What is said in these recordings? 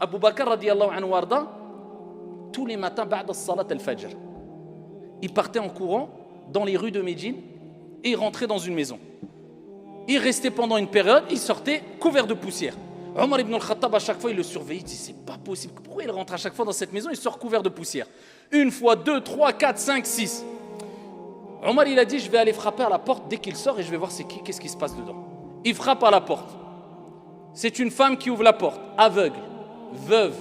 Abu Bakr radiyallahu anhu warda, tous les matins, ba'da salat al-fajr, il partait en courant dans les rues de Médine et il rentrait dans une maison. Il restait pendant une période, il sortait couvert de poussière. Omar ibn al-Khattab, à chaque fois, il le surveillait, il dit, c'est pas possible. Pourquoi il rentre à chaque fois dans cette maison, il sort couvert de poussière? Une fois, 2, 3, 4, 5, 6. Omar, il a dit, je vais aller frapper à la porte dès qu'il sort et je vais voir c'est qui, qu'est-ce qui se passe dedans. Il frappe à la porte. C'est une femme qui ouvre la porte, aveugle, veuve,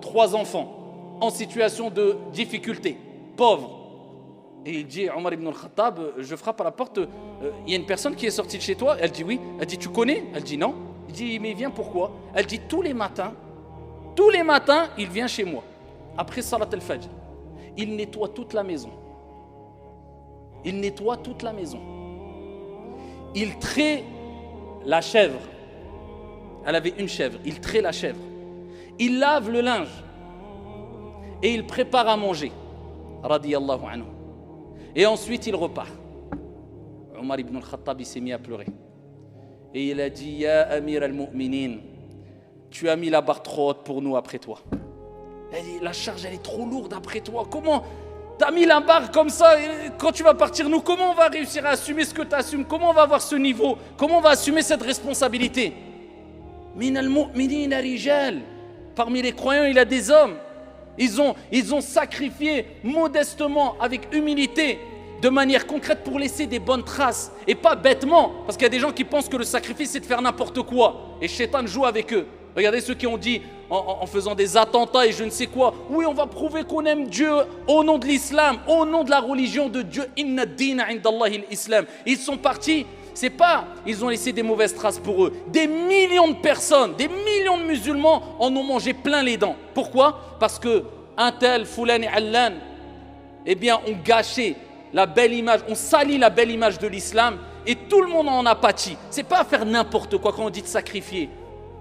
3 enfants, en situation de difficulté, pauvre. Et il dit, Omar ibn al-Khattab, je frappe à la porte, il y a une personne qui est sortie de chez toi? Elle dit oui. Elle dit, tu connais? Elle dit non. Il dit, mais il vient pourquoi? Elle dit, tous les matins, il vient chez moi. Après Salat al-Fajr, il nettoie toute la maison. Il traite la chèvre. Elle avait une chèvre. Il traite la chèvre. Il lave le linge. Et il prépare à manger. Radiyallahu anhu. Et ensuite, il repart. Omar ibn al-Khattab, il s'est mis à pleurer. Et il a dit, Ya Amir al-Mu'minin, tu as mis la barre trop haute pour nous après toi. Il a dit, la charge, elle est trop lourde après toi. Comment tu as mis la barre comme ça? Quand tu vas partir, nous, comment on va réussir à assumer ce que tu assumes? Comment on va avoir ce niveau? Comment on va assumer cette responsabilité? Min al-Mu'minin rijal. Parmi les croyants, il y a des hommes. Ils ont sacrifié modestement, avec humilité, de manière concrète pour laisser des bonnes traces. Et pas bêtement, parce qu'il y a des gens qui pensent que le sacrifice, c'est de faire n'importe quoi. Et Shaitan joue avec eux. Regardez ceux qui ont dit, en faisant des attentats et je ne sais quoi, oui, on va prouver qu'on aime Dieu au nom de l'islam, au nom de la religion de Dieu. Inna ad-dina indallahi al-islam. Ils sont partis. C'est pas, ils ont laissé des mauvaises traces pour eux. Des millions de personnes, des millions de musulmans en ont mangé plein les dents. Pourquoi? Parce que un tel, Foulan et Allan, eh bien, ont gâché la belle image, ont sali la belle image de l'islam et tout le monde en a pâti. C'est pas faire n'importe quoi quand on dit de sacrifier.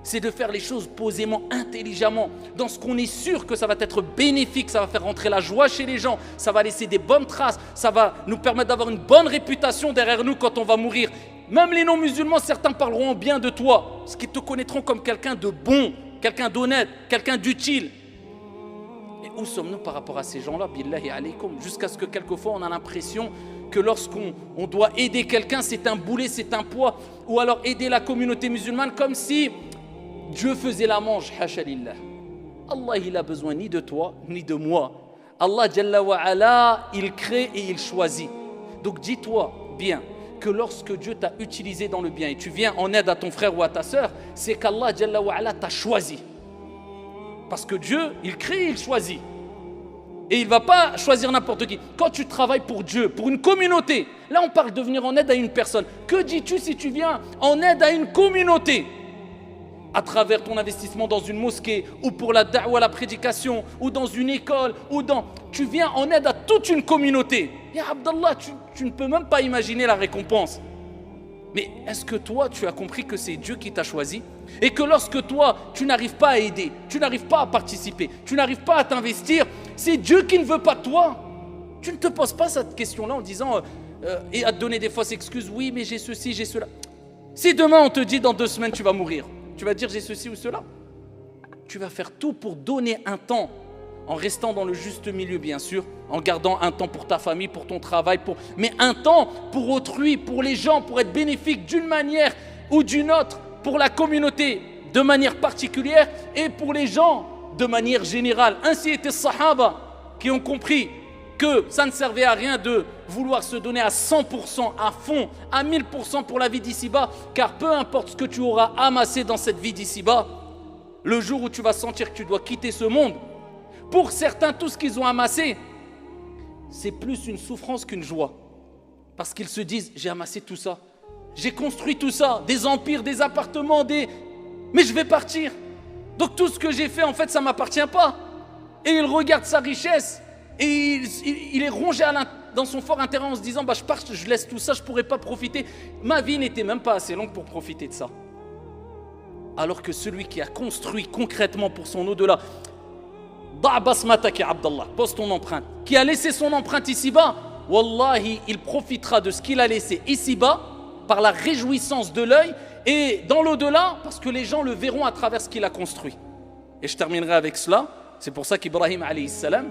C'est de faire les choses posément, intelligemment, dans ce qu'on est sûr que ça va être bénéfique, ça va faire rentrer la joie chez les gens, ça va laisser des bonnes traces, ça va nous permettre d'avoir une bonne réputation derrière nous quand on va mourir. Même les non-musulmans, certains parleront bien de toi, parce qu'ils te connaîtront comme quelqu'un de bon, quelqu'un d'honnête, quelqu'un d'utile. Et où sommes-nous par rapport à ces gens-là, billahi alaykum, jusqu'à ce que quelquefois on a l'impression que lorsqu'on doit aider quelqu'un, c'est un boulet, c'est un poids, ou alors aider la communauté musulmane comme si Dieu faisait la manche, hasha lillah. Allah, il a besoin ni de toi, ni de moi. Allah, Jalla wa ala, il crée et il choisit. Donc dis-toi bien que lorsque Dieu t'a utilisé dans le bien et tu viens en aide à ton frère ou à ta sœur, c'est qu'Allah, Jalla wa ala, t'a choisi. Parce que Dieu, il crée et il choisit. Et il ne va pas choisir n'importe qui. Quand tu travailles pour Dieu, pour une communauté, là on parle de venir en aide à une personne. Que dis-tu si tu viens en aide à une communauté ? À travers ton investissement dans une mosquée, ou pour la da'wa, la prédication, ou dans une école, tu viens en aide à toute une communauté. Et Abdallah, tu ne peux même pas imaginer la récompense. Mais est-ce que toi, tu as compris que c'est Dieu qui t'a choisi? Et que lorsque toi, tu n'arrives pas à aider, tu n'arrives pas à participer, tu n'arrives pas à t'investir, c'est Dieu qui ne veut pas de toi. Tu ne te poses pas cette question-là en disant, et à te donner des fausses excuses, oui, mais j'ai ceci, j'ai cela. Si demain on te dit, dans 2 semaines, tu vas mourir, tu vas dire j'ai ceci ou cela. Tu vas faire tout pour donner un temps, en restant dans le juste milieu bien sûr, en gardant un temps pour ta famille, pour ton travail, mais un temps pour autrui, pour les gens, pour être bénéfique d'une manière ou d'une autre, pour la communauté de manière particulière et pour les gens de manière générale. Ainsi étaient les Sahaba qui ont compris que ça ne servait à rien de vouloir se donner à 100%, à fond, à 1000% pour la vie d'ici-bas, car peu importe ce que tu auras amassé dans cette vie d'ici-bas, le jour où tu vas sentir que tu dois quitter ce monde, pour certains, tout ce qu'ils ont amassé, c'est plus une souffrance qu'une joie. Parce qu'ils se disent, j'ai amassé tout ça, j'ai construit tout ça, des empires, des appartements, mais je vais partir. Donc tout ce que j'ai fait, en fait, ça ne m'appartient pas. Et il regarde sa richesse, et il est rongé dans son fort intérieur en se disant, je pars, je laisse tout ça, je ne pourrai pas profiter. Ma vie n'était même pas assez longue pour profiter de ça. Alors que celui qui a construit concrètement pour son au-delà, pose ton empreinte, qui a laissé son empreinte ici-bas, wallahi, il profitera de ce qu'il a laissé ici-bas par la réjouissance de l'œil et dans l'au-delà, parce que les gens le verront à travers ce qu'il a construit. Et je terminerai avec cela. C'est pour ça qu'Ibrahim alayhi salam,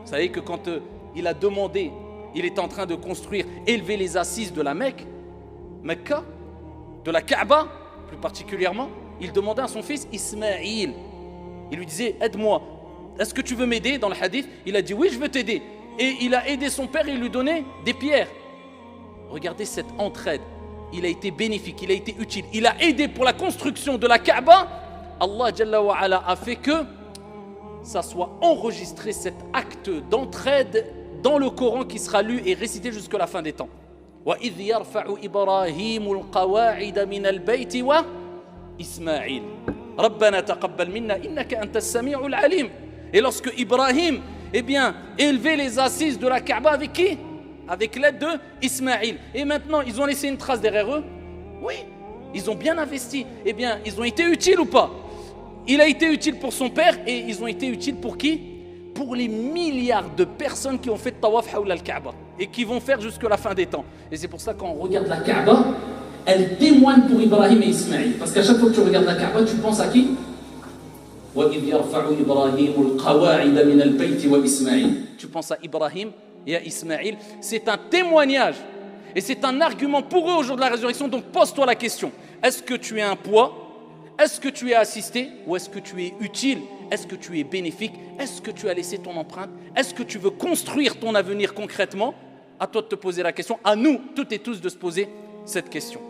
vous savez que quand il a demandé, il est en train de construire, élever les assises de la Mecca, de la Kaaba plus particulièrement, il demandait à son fils Ismaïl. Il lui disait, aide-moi, est-ce que tu veux m'aider dans le hadith? Il a dit, oui, je veux t'aider. Et il a aidé son père et il lui donnait des pierres. Regardez cette entraide. Il a été bénéfique, il a été utile. Il a aidé pour la construction de la Kaaba. Allah Jalla wa Ala a fait que ça soit enregistré, cet acte d'entraide dans le Coran qui sera lu et récité jusqu'à la fin des temps. وَإِذْ يَرْفَعُ إِبْرَاهِيمُ الْقَوَاعِدَ مِنَ الْبَيْتِ وَإِسْمَاعِيلُ رَبَّنَا تَقَبَّلْ مِنَّا إِنَّكَ أَنْتَ السَّمِيعُ الْعَلِيمُ. Et lorsque Ibrahim, élevait les assises de la Kaaba avec qui? Avec l'aide de Ismaïl. Et maintenant, ils ont laissé une trace derrière eux? Oui, ils ont bien investi. Ils ont été utiles ou pas? Il a été utile pour son père et ils ont été utiles pour qui? Pour les milliards de personnes qui ont fait tawaf hawla al-Kaaba et qui vont faire jusqu'à la fin des temps. Et c'est pour ça qu'on regarde la Kaaba, elle témoigne pour Ibrahim et Ismaïl. Parce qu'à chaque fois que tu regardes la Kaaba, tu penses à qui? Tu penses à Ibrahim et à Ismaïl. C'est un témoignage et c'est un argument pour eux au jour de la résurrection. Donc pose-toi la question, est-ce que tu es un poids? Est-ce que tu es assisté? Ou est-ce que tu es utile? Est-ce que tu es bénéfique? Est-ce que tu as laissé ton empreinte? Est-ce que tu veux construire ton avenir concrètement? À toi de te poser la question, à nous toutes et tous de se poser cette question.